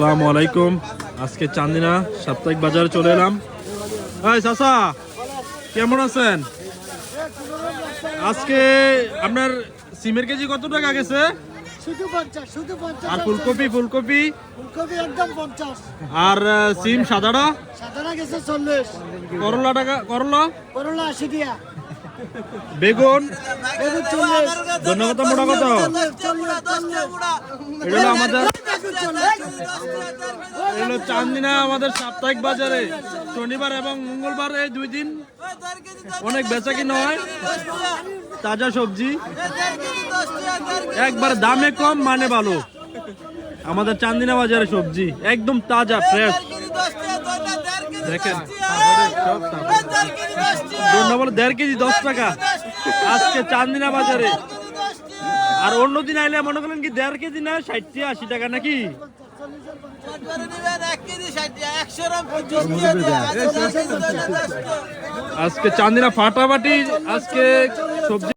আসসালামু আলাইকুম। আজকে চান্দিনা সাপ্তাহিক বাজারে চলে এলাম। এই চাচা, কেমন আছেন? আজকে আপনার সিমের কেজি কত টাকা গেছে? শুধু 50 আর ফুলকপি ফুলকপি একদম 50 আর সিম সাদাটা সাদানা গেছে 40 করলা টাকা করলা 80 দিয়া বেগুন বেগুন 40 ধন্যবাদ। মোটা কত? এটা হলো আমাদের চান্দিনা আমাদের সাপ্তাহিক বাজারে শনিবার এবং মঙ্গলবার এই দুই দিন অনেক বেচাকিনা হয়। তাজা সবজি একবার দামে কম মানে ভালো। আমাদের চান্দিনা বাজারে সবজি একদম তাজা ফ্রেশ। দেখেন ধন্যবাদ। 1.5 কেজি 10 টাকা আজকে চান্দিনা বাজারে। আর অন্যদিন আইলে মনে করেন কি 1.5 কেজি না 60-80 টাকা নাকি? আজকে চান্দিনা ফাটাফাটি আজকে সবজি